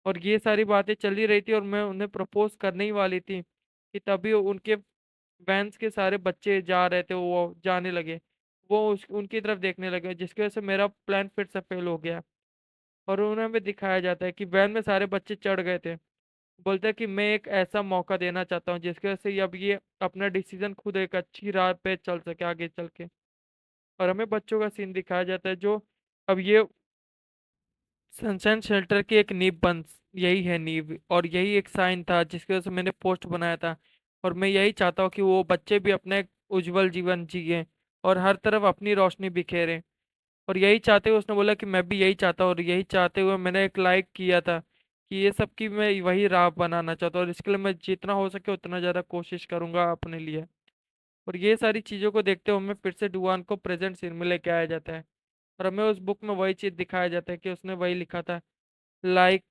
और ये सारी बातें चल ही रही थी और मैं उन्हें प्रपोज करने ही वाली थी कि तभी उनके बैंस के सारे बच्चे जा रहे थे, वो जाने लगे। वो उनकी तरफ देखने लगे, जिसकी वजह से मेरा प्लान फिर से फेल हो गया। और उन्हें भी दिखाया जाता है कि वैन में सारे बच्चे चढ़ गए थे। बोलते हैं कि मैं एक ऐसा मौका देना चाहता हूँ जिसकी वजह से अब ये अपना डिसीजन खुद एक अच्छी राह पे चल सके आगे चल के। और हमें बच्चों का सीन दिखाया जाता है जो अब ये सनशाइन शेल्टर की एक नींव बन, यही है नींव, और यही एक साइन था जिसकी वजह से मैंने पोस्ट बनाया था। और मैं यही चाहता हूँ कि वो बच्चे भी अपने एक उज्जवल जीवन जिए और हर तरफ अपनी रोशनी बिखेरें। और यही चाहते हुए उसने बोला कि मैं भी यही चाहता हूँ, और यही चाहते हुए मैंने एक लाइक किया था कि ये सब की मैं वही राह बनाना चाहता हूँ, और इसके लिए मैं जितना हो सके उतना ज़्यादा कोशिश करूंगा अपने लिए। और ये सारी चीज़ों को देखते हुए हमें फिर से डुआन को प्रेजेंट सीन में लेके आया जाता है। और हमें उस बुक में वही चीज़ दिखाया जाता है कि उसने वही लिखा था, लाइक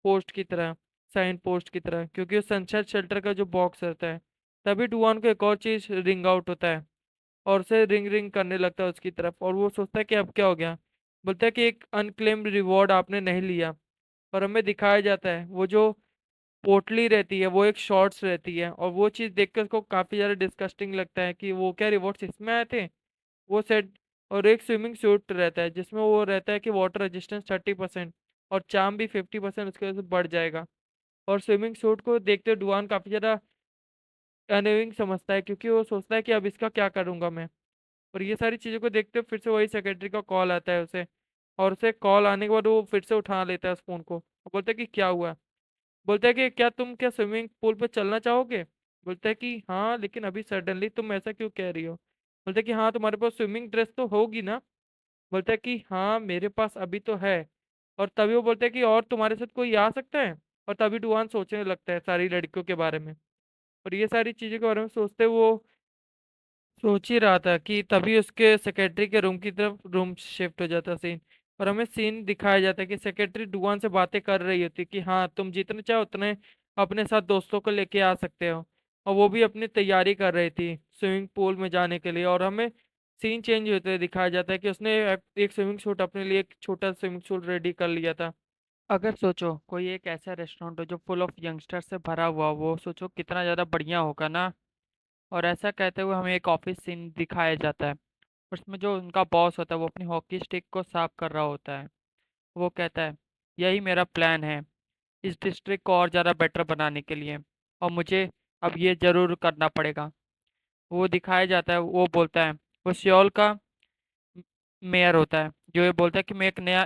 पोस्ट की तरह, साइन पोस्ट की तरह, क्योंकि उस सनसेट शेल्टर का जो बॉक्स रहता है, तभी डुआन को एक और चीज रिंग आउट होता है और उसे रिंग रिंग करने लगता है उसकी तरफ, और वो सोचता है कि अब क्या हो गया। बोलता है कि एक अनक्लेम्ड रिवॉर्ड आपने नहीं लिया। और हमें दिखाया जाता है वो जो पोटली रहती है वो एक शॉर्ट्स रहती है, और वो चीज़ देखकर उसको काफ़ी ज़्यादा डिस्कस्टिंग लगता है कि वो क्या रिवॉर्ड्स इसमें आए थे। वो सेट, और एक स्विमिंग सूट रहता है जिसमें वो रहता है कि वाटर रेजिस्टेंस 30% और चार्म भी 50% उसकी वजह से बढ़ जाएगा। और स्विमिंग सूट को देखते डुआन काफी ज्यादा अनविंग समझता है, क्योंकि वो सोचता है कि अब इसका क्या करूंगा मैं। और ये सारी चीजों को देखते हुए फिर से वही सेक्रेटरी का कॉल आता है उसे, और उसे कॉल आने के बाद वो फिर से उठा लेता है उस फोन को और बोलता है कि क्या हुआ। बोलता है कि क्या स्विमिंग पूल पे चलना चाहोगे। बोलता है कि हाँ, लेकिन अभी सडनली तुम ऐसा क्यों कह रही हो। बोलता है कि हाँ, तुम्हारे पास स्विमिंग ड्रेस तो होगी ना। बोलता है कि हाँ, मेरे पास अभी तो है। और तभी वो बोलता है कि और तुम्हारे साथ कोई आ सकता है। और तभी डुआन सोचने लगता है सारी लड़कियों के बारे में। और ये सारी चीजों के बारे में सोचते वो सोच ही रहा था कि तभी उसके सेक्रेटरी के रूम की तरफ रूम शिफ्ट हो जाता सीन। और हमें सीन दिखाया जाता है कि सेक्रेटरी डुआन से बातें कर रही होती कि हाँ, तुम जितने चाहो उतने अपने साथ दोस्तों को लेके आ सकते हो। और वो भी अपनी तैयारी कर रही थी स्विमिंग पूल में जाने के लिए। और हमें सीन चेंज होते हुए दिखाया जाता है कि उसने एक स्विमिंग सूट अपने लिए, एक छोटा स्विमिंग सूट रेडी कर लिया था। अगर सोचो कोई एक ऐसा रेस्टोरेंट हो जो फुल ऑफ यंगस्टर से भरा हुआ हो, वो सोचो कितना ज्यादा बढ़िया होगा ना। और ऐसा कहते हुए हमें एक ऑफिस सीन दिखाया जाता है। उसमें जो उनका बॉस होता है वो अपनी हॉकी स्टिक को साफ कर रहा होता है। वो कहता है, यही मेरा प्लान है इस डिस्ट्रिक्ट को और ज़्यादा बेटर बनाने के लिए, और मुझे अब ये जरूर करना पड़ेगा। वो दिखाया जाता है, वो बोलता है, वो सियोल का मेयर होता है, जो ये बोलता है कि मैं एक नया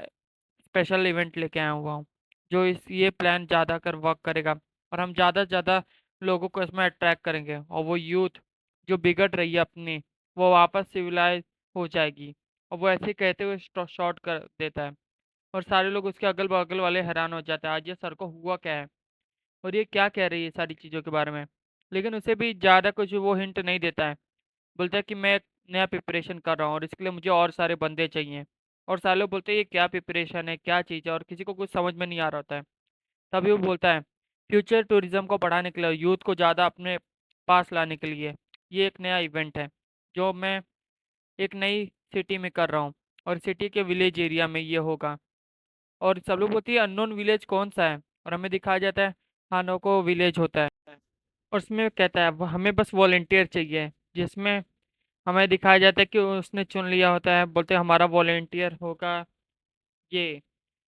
स्पेशल इवेंट लेके आया हुआ हूँ जो इस ये प्लान ज़्यादा कर वर्क करेगा, और हम ज़्यादा से ज़्यादा लोगों को इसमें अट्रैक्ट करेंगे, और वो यूथ जो बिगड़ रही है अपनी, वो वापस सिविलाइज हो जाएगी। और वो ऐसे ही कहते हुए शॉर्ट कर देता है। और सारे लोग उसके अगल बगल वाले हैरान हो जाते हैं, आज ये सर को हुआ क्या है, और ये क्या कह रही है सारी चीज़ों के बारे में। लेकिन उसे भी ज़्यादा कुछ वो हिंट नहीं देता है। बोलता है कि मैं एक नया प्रिपरेशन कर रहा हूँ और इसके लिए मुझे और सारे बंदे चाहिए। और सारे लोग बोलते हैं ये क्या प्रिपरेशन है, क्या चीज़ है, और किसी को कुछ समझ में नहीं आ रहा होता है। तभी वो बोलता है, फ्यूचर टूरिज्म को बढ़ाने के लिए, यूथ को ज़्यादा अपने पास लाने के लिए ये एक नया इवेंट है जो मैं एक नई सिटी में कर रहा हूँ, और सिटी के विलेज एरिया में ये होगा। और सब लोग बोलते हैं अननोन विलेज कौन सा है, और हमें दिखाया जाता है हानोको विलेज होता है। और उसमें कहता है हमें बस वॉलेंटियर चाहिए, जिसमें हमें दिखाया जाता है कि उसने चुन लिया होता है, बोलते हैं हमारा वॉलेंटियर होगा ये।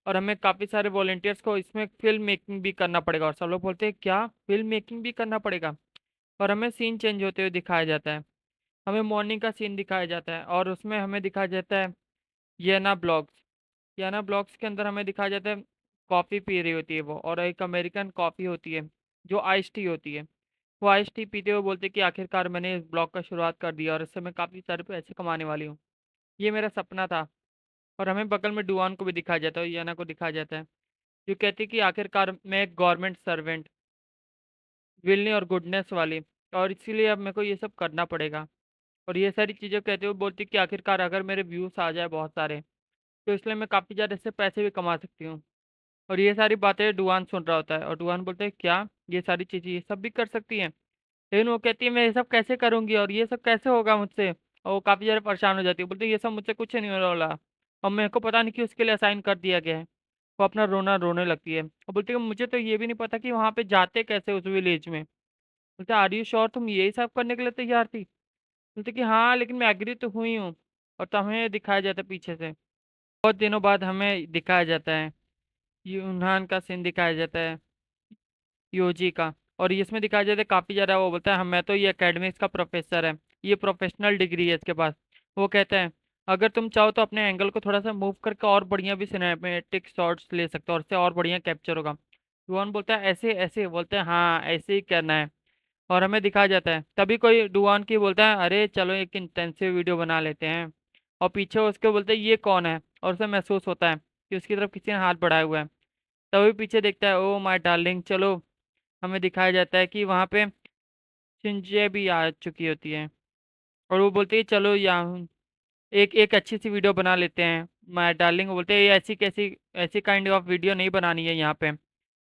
और हमें काफी सारे वॉलेंटियर्स को इसमें फिल्म मेकिंग भी करना पड़ेगा, और सब लोग बोलते हैं क्या फिल्म मेकिंग भी करना पड़ेगा। और हमें सीन चेंज होते हुए दिखाया जाता है। हमें मॉर्निंग का सीन दिखाया जाता है और उसमें हमें दिखाया जाता है येना ब्लॉग्स। येना ब्लॉग्स के अंदर हमें दिखाया जाता है कॉफ़ी पी रही होती है वो, और एक अमेरिकन कॉफ़ी होती है जो आइस टी होती है। वो आइस टी पीते हुए बोलते हैं कि आखिरकार मैंने इस ब्लॉग का शुरुआत कर दिया और इससे मैं काफ़ी सारे पैसे कमाने वाली हूँ, ये मेरा सपना था। और हमें बगल में डुआन को भी दिखाया जाता है, याना को दिखाया जाता है, जो कहती है कि आखिरकार मैं एक गवर्नमेंट सर्वेंट, विलनी और गुडनेस वाली, और इसीलिए अब मेरे को ये सब करना पड़ेगा। और ये सारी चीज़ें कहते हुए बोलती है कि आखिरकार अगर मेरे व्यूज़ आ जाए बहुत सारे, तो इसलिए मैं काफ़ी ज़्यादा इससे पैसे भी कमा सकती हूँ। और ये सारी बातें डुआन सुन रहा होता है और डुआन बोलते हैं, क्या ये सारी चीज़ें ये सब भी कर सकती हैं? लेकिन वो कहती है, मैं ये सब कैसे करूंगी और ये सब कैसे होगा मुझसे। और वो काफी ज्यादा परेशान हो जाती है, बोलती है ये सब मुझसे कुछ नहीं होने वाला और मेरे को पता नहीं कि उसके लिए असाइन कर दिया गया है। वो अपना रोना रोने लगती है और बोलती है, मुझे तो ये भी नहीं पता कि वहां पे जाते कैसे उस विलेज में। बोलते, आर यू श्योर तुम यही सब करने के लिए तैयार थी? बोलते कि हाँ, लेकिन मैं एग्री तो हुई हूँ। और तब दिखाया जाता है पीछे से, बहुत दिनों बाद हमें दिखाया जाता है, यूनान का सीन दिखाया जाता है, यूजी का। और ये इसमें दिखाया जाता है काफी ज्यादा, वो बोलता है, हम मैं तो ये एकेडमिक्स का प्रोफेसर है, ये प्रोफेशनल डिग्री है इसके पास। वो कहता है, अगर तुम चाहो तो अपने एंगल को थोड़ा सा मूव करके और बढ़िया भी सिनेमैटिक शॉट्स ले सकते हो और इससे और बढ़िया कैप्चर होगा। डुआन बोलता है, ऐसे ऐसे? बोलते हैं, हाँ ऐसे ही करना है। और हमें दिखाया जाता है, तभी कोई डुआन की बोलता है, अरे चलो एक इंटेंसिव वीडियो बना लेते हैं। और पीछे उसके बोलते हैं, ये कौन है? और उसे महसूस होता है कि उसकी तरफ किसी ने हाथ बढ़ाया हुआ है। तभी पीछे देखता है, ओ माय डार्लिंग चलो। हमें दिखाया जाता है कि वहां पे शिंजे भी आ चुकी होती है और वो बोलती है, चलो यहाँ एक एक अच्छी सी वीडियो बना लेते हैं। माय डार्लिंग बोलते हैं, ये ऐसी कैसी, ऐसी काइंड ऑफ वीडियो नहीं बनानी है यहाँ पे।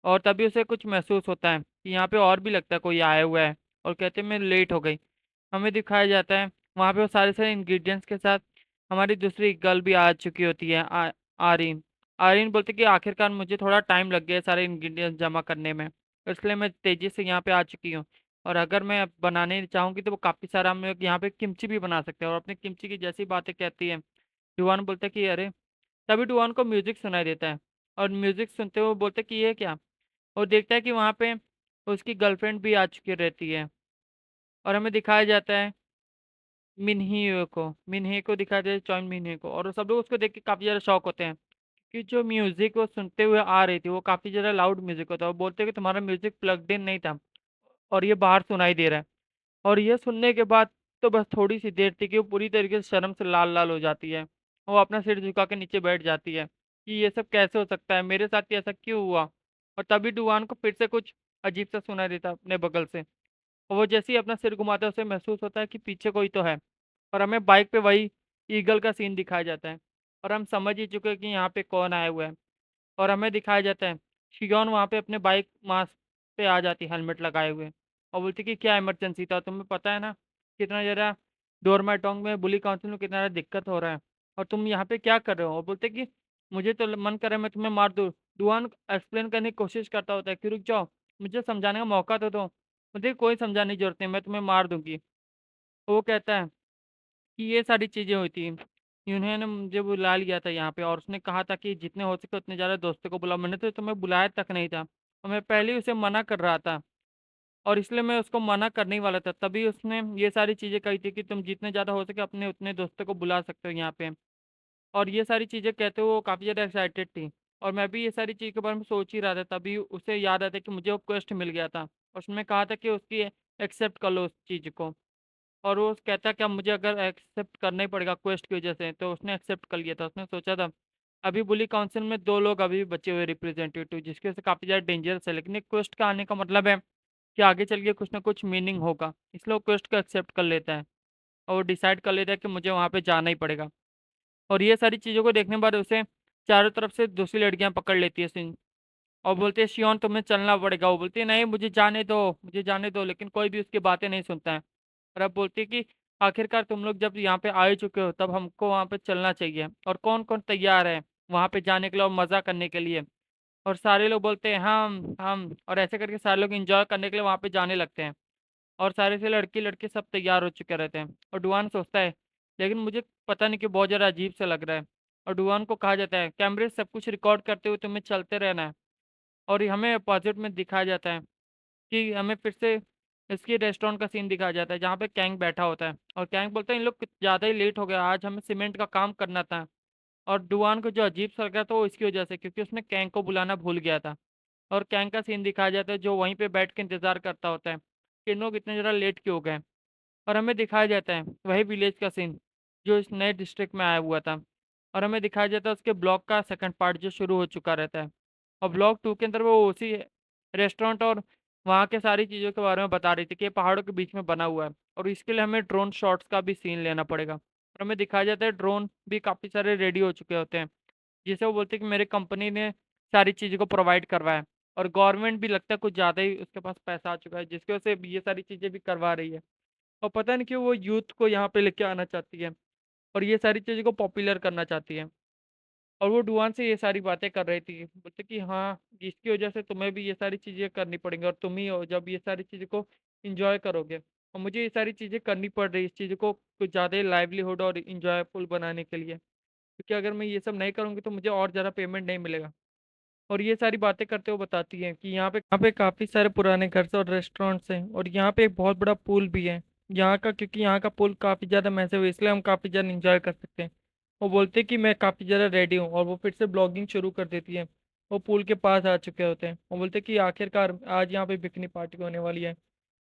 और तभी उसे कुछ महसूस होता है कि यहाँ पे और भी लगता है कोई आया हुआ है। और कहते हैं, मैं लेट हो गई। हमें दिखाया जाता है वहाँ पे वो सारे सारे इंग्रेडिएंट्स के साथ हमारी दूसरी गर्ल भी आ चुकी होती है, आरीन। आरीन बोलती है कि आखिरकार मुझे थोड़ा टाइम लग गया है सारे इंग्रेडिएंट्स जमा करने में, इसलिए मैं तेजी से यहाँ पे आ चुकी हूँ। और अगर मैं अब बनाने चाहूंगी तो वो काफ़ी सारा हम लोग यहाँ पे किमची भी बना सकते हैं। और अपने किमची की जैसी बातें कहती है, डुआन बोलता है कि अरे। तभी डुआन को म्यूजिक सुनाई देता है और म्यूजिक सुनते हुए वो बोलते हैं कि ये क्या। और देखता है कि वहाँ पे उसकी गर्लफ्रेंड भी आ चुकी रहती है। और हमें दिखाया जाता है मिन्ही को दिखाया जाता है, चॉन मिन्ही को। और सब लोग उसको देख के काफी ज्यादा शॉक होते हैं कि जो म्यूजिक वो सुनते हुए आ रही थी वो काफी ज्यादा लाउड म्यूजिक होता है। वो बोलते हैं कि तुम्हारा म्यूजिक प्लग्ड इन नहीं था और ये बाहर सुनाई दे रहा है। और ये सुनने के बाद तो बस थोड़ी सी देर थी कि वो पूरी तरीके से शर्म से लाल लाल हो जाती है। वो अपना सिर झुका के नीचे बैठ जाती है कि ये सब कैसे हो सकता है, मेरे साथ ही ऐसा क्यों हुआ। और तभी डुआन को फिर से कुछ अजीब सा सुनाई देता है अपने बगल से। और वो जैसे ही अपना सिर घुमाता है उसे महसूस होता है कि पीछे कोई तो है। और हमें बाइक पे वही ईगल का सीन दिखाया जाता है और हम समझ ही चुके हैं कि यहाँ पे कौन आया हुआ है। और हमें दिखाया जाता है शियोन वहाँ पे अपने बाइक मास्क पे आ जाती है हेलमेट लगाए हुए और बोलती कि क्या इमरजेंसी था, तुम्हें पता है ना कितना ज़रा डोरमाटोंग में बुली काउंसिल में कितना ज़्यादा दिक्कत हो रहा है और तुम यहाँ पे क्या कर रहे हो। और बोलते कि मुझे तो मन कर रहा है मैं तुम्हें मार दूँ। डुआन एक्सप्लेन करने की कोशिश करता होता है कि रुक जाओ, मुझे समझाने का मौका तो दो। मुझे कोई समझाने की जरूरत नहीं, मैं तुम्हें मार दूंगी। वो कहता है कि ये सारी चीजें हुई थी, उन्होंने मुझे बुला लिया था यहाँ पे और उसने कहा था कि जितने हो सके उतने ज्यादा दोस्तों को बुलाओ। मैंने तो तुम्हें बुलाया तक नहीं था और मैं पहले ही उसे मना कर रहा था और इसलिए मैं उसको मना करने ही वाला था। तभी उसने ये सारी चीजें कही थी कि तुम जितने ज्यादा हो सके अपने उतने दोस्तों को बुला सकते हो यहाँ पे। और ये सारी चीजें कहते हुए वो काफी ज्यादा एक्साइटेड थी और मैं भी ये सारी चीज के बारे में सोच ही रहा था। तभी उसे याद आता कि मुझे वो क्वेस्ट मिल गया था और उसने कहा था कि उसकी एक्सेप्ट कर लो उस चीज को। और वो कहता है कि अब मुझे अगर एक्सेप्ट करना ही पड़ेगा क्वेस्ट की वजह से, तो उसने एक्सेप्ट कर लिया था। उसने सोचा था अभी बुली काउंसिल में दो लोग अभी भी बचे हुए रिप्रेजेंटेटिव जिसकी वजह से काफी ज्यादा डेंजरस है, लेकिन एक क्वेस्ट का आने का मतलब है कि आगे चल के कुछ ना कुछ मीनिंग होगा, इसलिए वो क्वेस्ट को एक्सेप्ट कर लेता है और वो डिसाइड कर लेता है कि मुझे वहां पे जाना ही पड़ेगा। और ये सारी चीजों को देखने के बाद उसे चारों तरफ से दूसरी लड़कियां पकड़ लेती है सिंह और बोलते हैं, शियोन तुम्हें चलना पड़ेगा। वो बोलती है, नहीं मुझे जाने दो, मुझे जाने दो। लेकिन कोई भी उसकी बातें नहीं सुनता है। और अब बोलती है कि आखिरकार तुम लोग जब यहाँ पे आ ही चुके हो तब हमको वहाँ पे चलना चाहिए और कौन कौन तैयार है वहाँ पे जाने के लिए और मजा करने के लिए। और सारे लोग बोलते हैं हम और ऐसे करके सारे लोग एंजॉय करने के लिए वहाँ पे जाने लगते हैं। और सारे से लड़की लड़के सब तैयार हो चुके रहते हैं और डुआन सोचता है, लेकिन मुझे पता नहीं कि बहुत ज़्यादा अजीब सा लग रहा है। और डुआन को कहा जाता है, कैमरे से सब कुछ रिकॉर्ड करते हुए तुम्हें चलते रहना है। और ये हमें अपोजिट में दिखाया जाता है कि हमें फिर से इसकी रेस्टोरेंट का सीन दिखाया जाता है जहाँ पे कैंग बैठा होता है और कैंग बोलता है, इन लोग कुछ ज़्यादा ही लेट हो गया, आज हमें सीमेंट का काम करना था। और डुआन को जो अजीब सा लग रहा था वो इसकी वजह से क्योंकि उसने कैंग को बुलाना भूल गया था। और कैंग का सीन दिखाया जाता है जो वहीं पे बैठ के इंतजार करता होता है कि इन लोग इतने ज़्यादा लेट क्यों हो गए। और हमें दिखाया जाता है वही विलेज का सीन जो इस नए डिस्ट्रिक्ट में आया हुआ था। और हमें दिखाया जाता है उसके ब्लॉग का सेकंड पार्ट जो शुरू हो चुका रहता है। और ब्लॉग 2 के अंदर वो उसी रेस्टोरेंट और वहाँ के सारी चीज़ों के बारे में बता रही थी कि ये पहाड़ों के बीच में बना हुआ है और इसके लिए हमें ड्रोन शॉट्स का भी सीन लेना पड़ेगा। और हमें दिखाया जाता है ड्रोन भी काफ़ी सारे रेडी हो चुके होते हैं, जिसे वो बोलते हैं कि मेरी कंपनी ने सारी चीज़ों को प्रोवाइड करवाया है और गवर्नमेंट भी लगता है कुछ ज़्यादा ही उसके पास पैसा आ चुका है, जिसकी वजह से ये सारी चीज़ें भी करवा रही है। और पता नहीं क्यों वो यूथ को यहाँ पे लेके आना चाहती है और ये सारी चीज़ों को पॉपुलर करना चाहती है। और वो डुआन से ये सारी बातें कर रही थी, बोलते कि हाँ, इसकी वजह से तुम्हें भी ये सारी चीज़ें करनी पड़ेंगी और तुम ही हो जब ये सारी चीज़ों को एंजॉय करोगे। और मुझे ये सारी चीज़ें करनी पड़ रही है इस चीज़ को कुछ ज़्यादा ही लाइवलीहुड और इंजॉयफुल बनाने के लिए, क्योंकि अगर मैं ये सब नहीं करूँगी तो मुझे और ज़्यादा पेमेंट नहीं मिलेगा। और ये सारी बातें करते हुए बताती हैं कि यहाँ पे काफ़ी सारे पुराने घर और रेस्टोरेंट्स हैं और यहाँ पे एक बहुत बड़ा पूल भी है यहाँ का, क्योंकि यहाँ का पूल काफ़ी ज़्यादा मैसिव है इसलिए हम काफ़ी ज़्यादा इंजॉय कर सकते हैं। वो बोलते हैं कि मैं काफ़ी ज़्यादा रेडी हूँ और वो फिर से ब्लॉगिंग शुरू कर देती है। वो पूल के पास आ चुके होते हैं, वो बोलते हैं कि आखिरकार आज यहाँ पे बिकनी पार्टी होने वाली है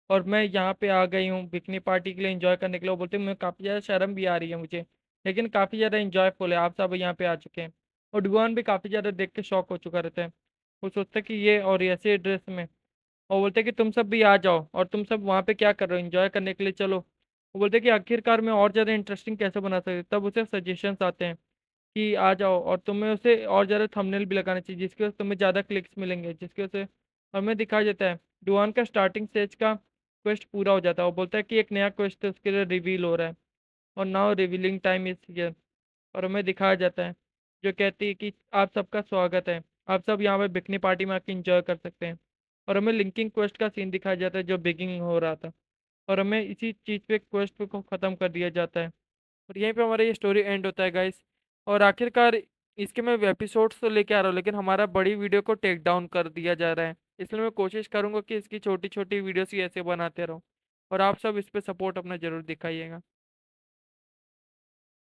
और मैं यहाँ पे आ गई हूँ बिकनी पार्टी के लिए एंजॉय करने के लिए। वो बोलते हैं मैं काफ़ी ज़्यादा शर्म भी आ रही है मुझे, लेकिन काफ़ी ज़्यादा इंजॉयफुल है, आप सब यहाँ पे आ चुके हैं। और डुआन भी काफ़ी ज़्यादा देख के शौक हो चुका रहता है। वो सोचता है कि ये और ऐसे ड्रेस में, और बोलते हैं कि तुम सब भी आ जाओ और तुम सब वहाँ पे क्या कर रहे हो, एंजॉय करने के लिए चलो। वो बोलते हैं कि आखिरकार मैं और ज़्यादा इंटरेस्टिंग कैसे बना सकते, तब उसे सजेशंस आते हैं कि आ जाओ और तुम्हें उसे और ज़्यादा थंबनेल भी लगाना चाहिए जिसकी वजह से तुम्हें ज़्यादा क्लिक्स मिलेंगे, जिसकी वजह से हमें दिखाया जाता है डुआन का स्टार्टिंग स्टेज का क्वेस्ट पूरा हो जाता है। वो बोलता है कि एक नया क्वेस्ट उसके लिए रिवील हो रहा है और now revealing time is here. और हमें दिखाया जाता है जो कहती है कि आप सबका स्वागत है, आप सब यहाँ पे बिकनी पार्टी में आके इंजॉय कर सकते हैं। और हमें लिंकिंग क्वेस्ट का सीन दिखाया जाता है जो बिगिंग हो रहा था और हमें इसी चीज़ पे क्वेस्ट को ख़त्म कर दिया जाता है और यहीं पे हमारा ये स्टोरी एंड होता है गाइस। और आखिरकार इसके मैं एपिसोड्स तो लेके आ रहा हूँ लेकिन हमारा बड़ी वीडियो को टेक डाउन कर दिया जा रहा है, इसलिए मैं कोशिश करूंगा कि इसकी छोटी छोटी वीडियोस ही ऐसे बनाते रहूँ और आप सब इस पे सपोर्ट अपना जरूर दिखाइएगा।